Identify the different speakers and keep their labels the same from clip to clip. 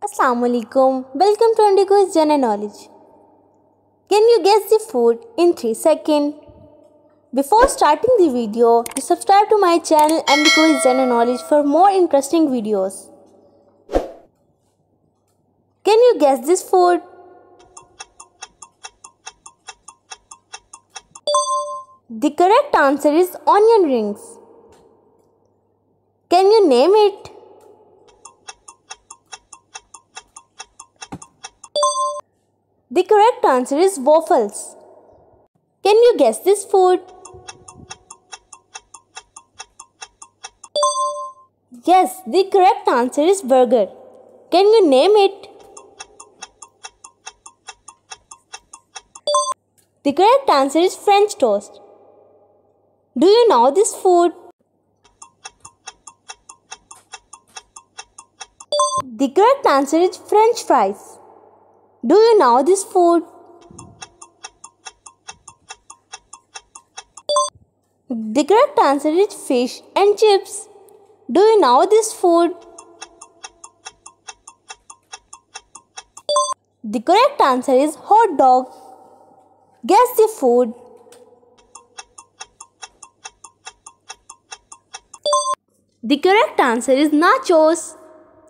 Speaker 1: Assalamualaikum. Welcome to Indigo's General Knowledge. Can you guess the food in 3 seconds? Before starting the video, subscribe to my channel Indigo's General Knowledge for more interesting videos. Can you guess this food? The correct answer is onion rings. Can you name it? The correct answer is waffles. Can you guess this food? Yes, the correct answer is burger. Can you name it? The correct answer is French toast. Do you know this food? The correct answer is French fries. Do you know this food? The correct answer is fish and chips. Do you know this food? The correct answer is hot dog. Guess the food. The correct answer is nachos.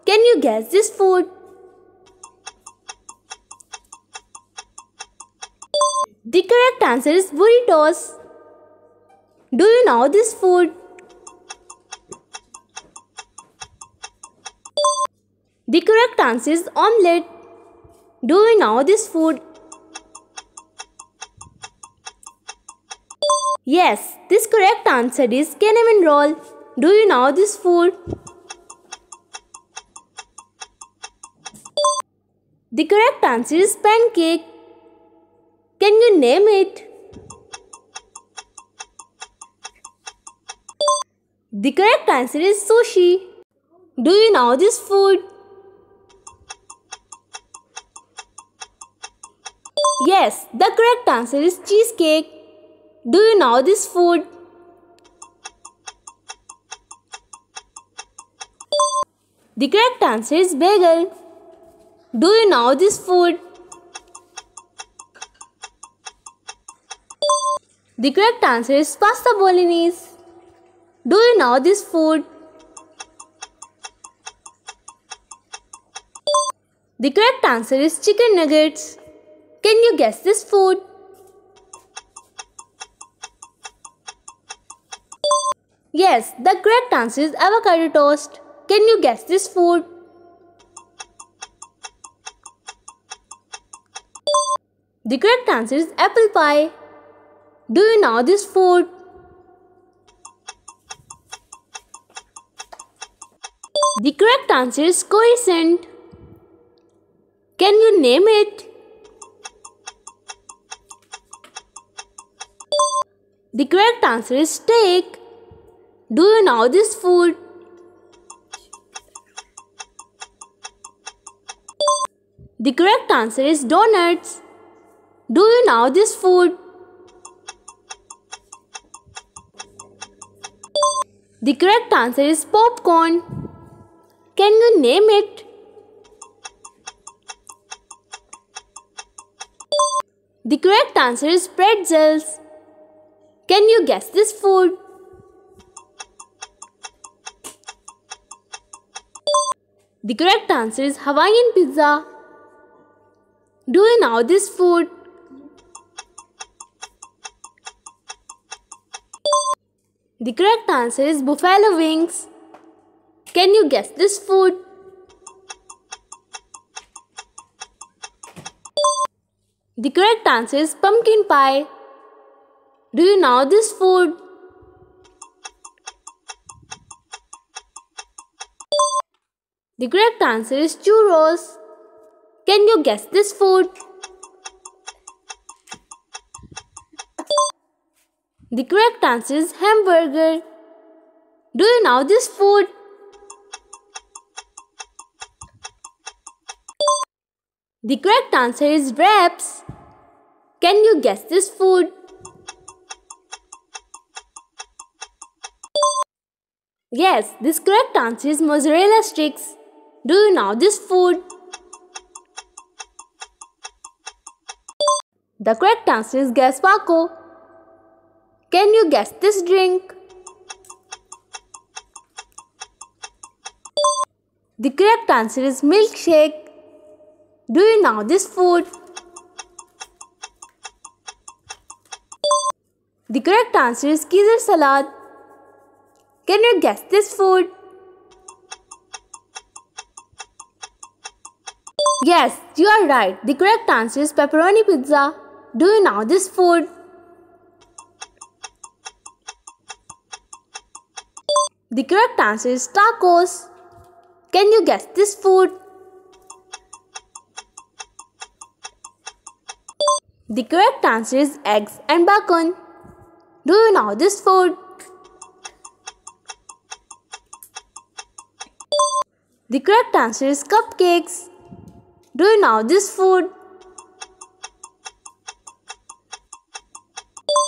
Speaker 1: Can you guess this food? The correct answer is burritos. Do you know this food? The correct answer is omelette. Do you know this food? Yes, this correct answer is cinnamon roll. Do you know this food? The correct answer is pancake. Can you name it? The correct answer is sushi. Do you know this food? Yes, the correct answer is cheesecake. Do you know this food? The correct answer is bagel. Do you know this food? The correct answer is pasta bolognese. Do you know this food? The correct answer is chicken nuggets. Can you guess this food? Yes, the correct answer is avocado toast. Can you guess this food? The correct answer is apple pie. Do you know this food? The correct answer is croissant. Can you name it? The correct answer is steak. Do you know this food? The correct answer is donuts. Do you know this food? The correct answer is popcorn. Can you name it? The correct answer is pretzels. Can you guess this food? The correct answer is Hawaiian pizza. Do you know this food? The correct answer is buffalo wings. Can you guess this food? The correct answer is pumpkin pie. Do you know this food? The correct answer is churros. Can you guess this food? The correct answer is hamburger. Do you know this food? The correct answer is wraps. Can you guess this food? Yes, this correct answer is mozzarella sticks. Do you know this food? The correct answer is Gaspaco. Can you guess this drink? The correct answer is milkshake. Do you know this food? The correct answer is Caesar salad. Can you guess this food? Yes, you are right. The correct answer is pepperoni pizza. Do you know this food? The correct answer is tacos. Can you guess this food? The correct answer is eggs and bacon. Do you know this food? The correct answer is cupcakes. Do you know this food?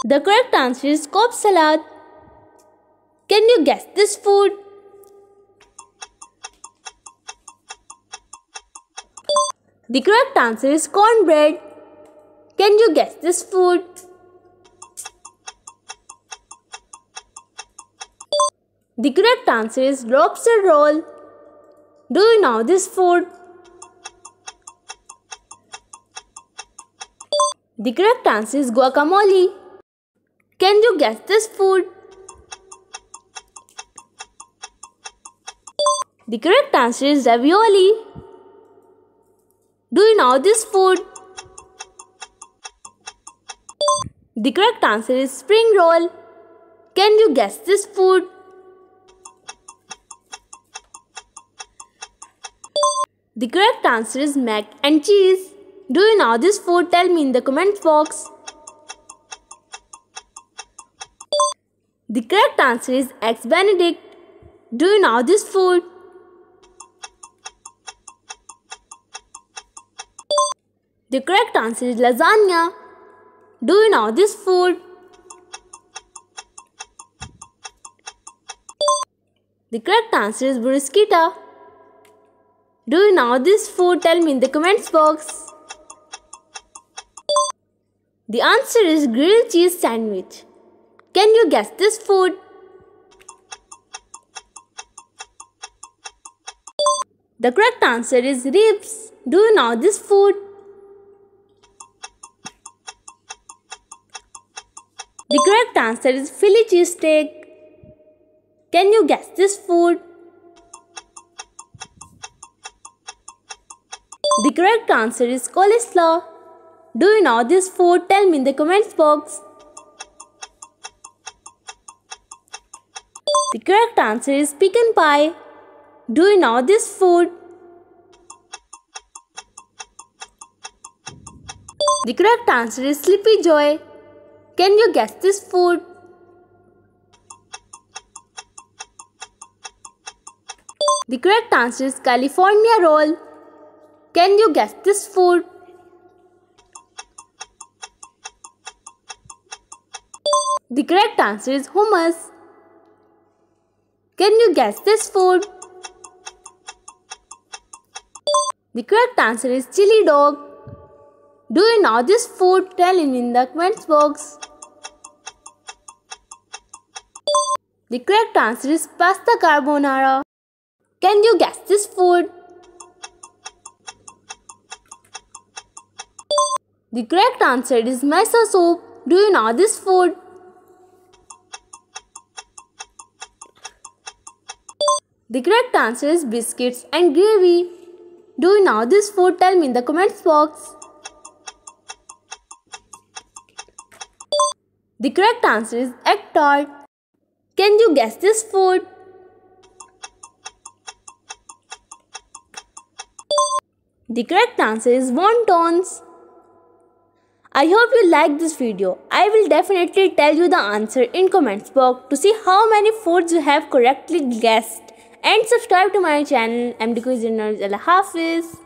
Speaker 1: The correct answer is Cobb salad. Can you guess this food? The correct answer is cornbread. Can you guess this food? The correct answer is lobster roll. Do you know this food? The correct answer is guacamole. Can you guess this food? The correct answer is ravioli. Do you know this food? The correct answer is spring roll. Can you guess this food? The correct answer is mac and cheese. Do you know this food? Tell me in the comment box. The correct answer is eggs benedict. Do you know this food? The correct answer is lasagna. Do you know this food? The correct answer is bruschetta. Do you know this food? Tell me in the comments box. The answer is grilled cheese sandwich. Can you guess this food? The correct answer is ribs. Do you know this food? The correct answer is Philly cheesesteak. Can you guess this food? The correct answer is coleslaw. Do you know this food? Tell me in the comments box. The correct answer is pecan pie. Do you know this food? The correct answer is Sleepy Joy. Can you guess this food? The correct answer is California roll. Can you guess this food? The correct answer is hummus. Can you guess this food? The correct answer is chili dog. Do you know this food? Tell me in the comments box. The correct answer is pasta carbonara. Can you guess this food? The correct answer is miso soup. Do you know this food? The correct answer is biscuits and gravy. Do you know this food? Tell me in the comments box. The correct answer is egg tart. Can you guess this food? The correct answer is wontons. I hope you liked this video. I will definitely tell you the answer in comments box to see how many foods you have correctly guessed. And subscribe to my channel MD Quiz Journal. Allah Hafiz.